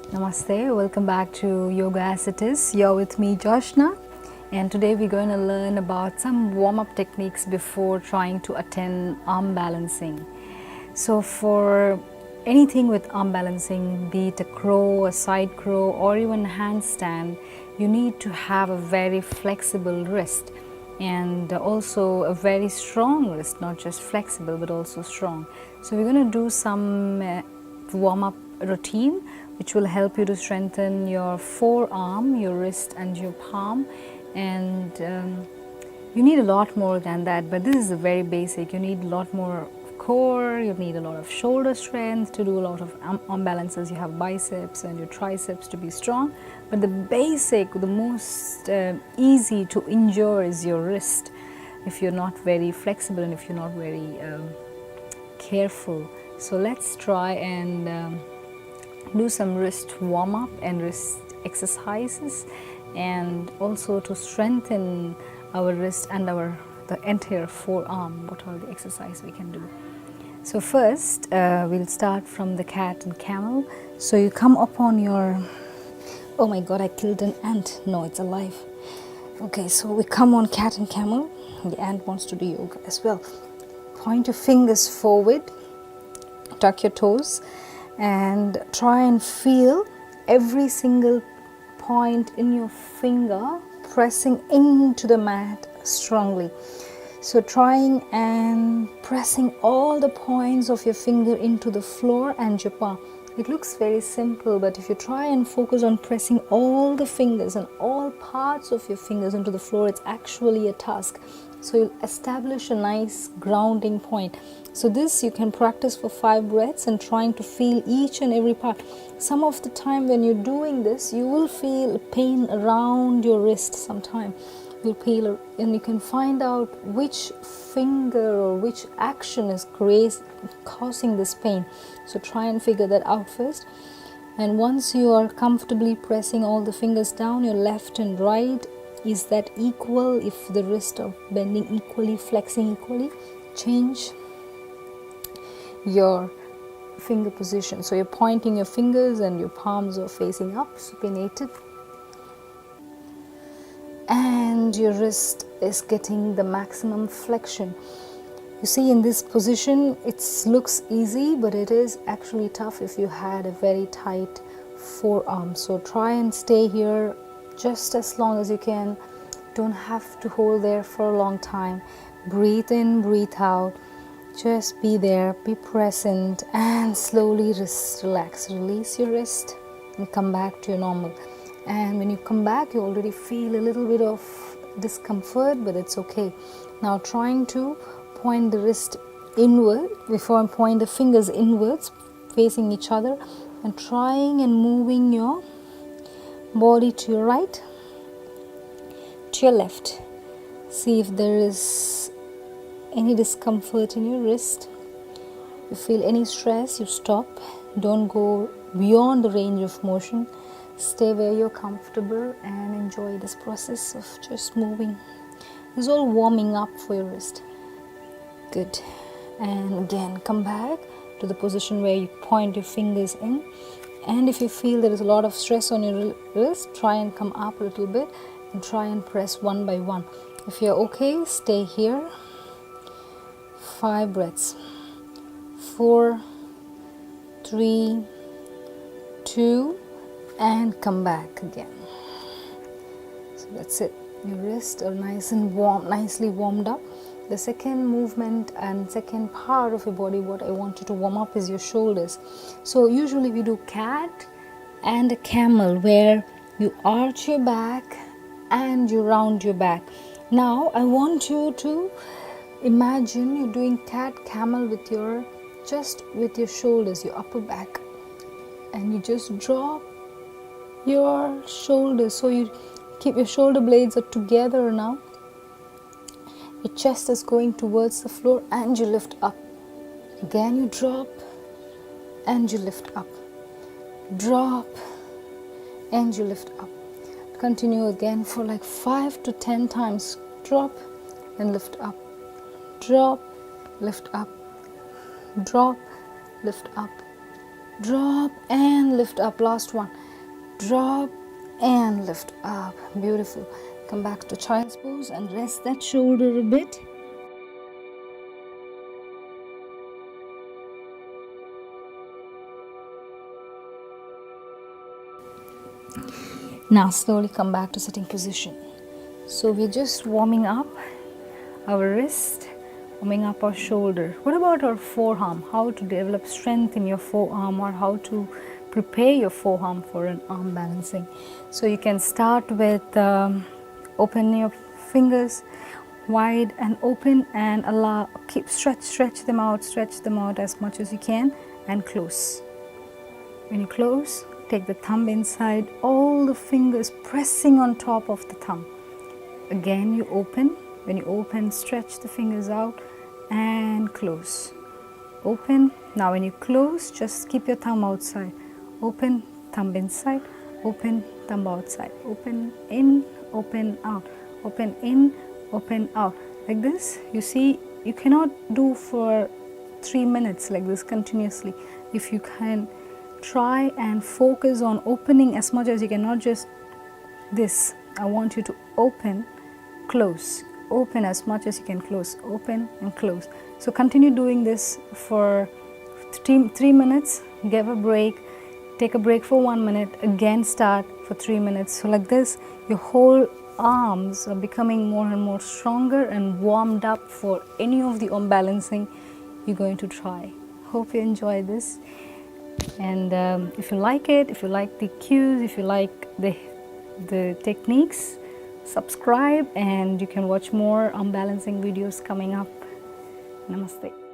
Namaste, welcome back to Yoga As It Is. You're with me, Joshna, and today we're going to learn about some warm-up techniques before trying to attend arm balancing. So for anything with arm balancing, be it a crow, a side crow, or even handstand, you need to have a very flexible wrist and also a very strong wrist, not just flexible but also strong. So we're going to do some warm-up routine which will help you to strengthen your forearm, your wrist and your palm, and you need a lot more than that, but this is a very basic. You need a lot more core, you need a lot of shoulder strength to do a lot of arm balances. You have biceps and your triceps to be strong, but the basic, the most easy to injure is your wrist if you're not very flexible and if you're not very careful. So let's try and do some wrist warm up and wrist exercises, and also to strengthen our wrist and the entire forearm. What are the exercises we can do? So first we'll start from the cat and camel. So you come up on your, oh my god, I killed an ant. No, it's alive. Okay, so we come on cat and camel. The ant wants to do yoga as well. Point your fingers forward, tuck your toes, and try and feel every single point in your finger pressing into the mat strongly. So trying and pressing all the points of your finger into the floor and your palm. It looks very simple, but if you try and focus on pressing all the fingers and all parts of your fingers into the floor, it's actually a task. So you'll establish a nice grounding point. So this you can practice for 5 breaths and trying to feel each and every part. Some of the time when you're doing this, you will feel pain around your wrist sometime. You'll feel, and you can find out which finger or which action is causing this pain. So try and figure that out first. And once you are comfortably pressing all the fingers down, your left and right, is that equal? If the wrists are bending equally, flexing equally, change your finger position. So you're pointing your fingers and your palms are facing up, supinated, and your wrist is getting the maximum flexion. You see, in this position it looks easy, but it is actually tough if you had a very tight forearm. So try and stay here just as long as you can. Don't have to hold there for a long time. Breathe in, breathe out. Just be there, be present, and slowly relax. Release your wrist and come back to your normal. And when you come back, you already feel a little bit of discomfort, but it's okay. Now trying to point the wrist inward before I point the fingers inwards, facing each other, and trying and moving your body to your right, to your left. See if there is any discomfort in your wrist. If you feel any stress, you stop. Don't go beyond the range of motion. Stay where you're comfortable and enjoy this process of just moving. It's all warming up for your wrist. Good. And again, come back to the position where you point your fingers in. And if you feel there is a lot of stress on your wrist, try and come up a little bit and try and press one by one. If you're okay, stay here. 5 breaths. 4, 3, 2, and come back again. So that's it. Your wrists are nice and warm, nicely warmed up. The second movement and second part of your body, what I want you to warm up is your shoulders. So usually we do cat and a camel, where you arch your back and you round your back. Now I want you to imagine you're doing cat camel with your shoulders, your upper back, and you just drop your shoulders. So you keep your shoulder blades are together now. Your chest is going towards the floor and you lift up. Again you drop and you lift up. Drop and you lift up. Continue again for like 5 to 10 times. Drop and lift up. Drop, lift up. Drop, lift up. drop and lift up. Last one, drop and lift up. Beautiful. Come back to child's pose and rest that shoulder a bit. Now slowly come back to sitting position. So we're just warming up our wrist, warming up our shoulder. What about our forearm? How to develop strength in your forearm, or how to prepare your forearm for an arm balancing. So you can start with open your fingers wide and open, and stretch them out as much as you can, and close. When you close, take the thumb inside, all the fingers pressing on top of the thumb. Again you open. When you open, stretch the fingers out and close. Open. Now when you close, just keep your thumb outside. Open, thumb inside, open, thumb outside. Open, in, open, out. Open, in, open, out. Like this. You see, you cannot do for 3 minutes like this continuously. If you can, try and focus on opening as much as you can, not just this. I want you to open, close, open as much as you can, close, open and close. So continue doing this for 3 minutes, give a break, take a break for 1 minute, again start for 3 minutes. So like this, your whole arms are becoming more and more stronger and warmed up for any of the arm balancing you're going to try. Hope you enjoy this. And if you like it, if you like the cues, if you like the techniques, subscribe, and you can watch more arm balancing videos coming up. Namaste.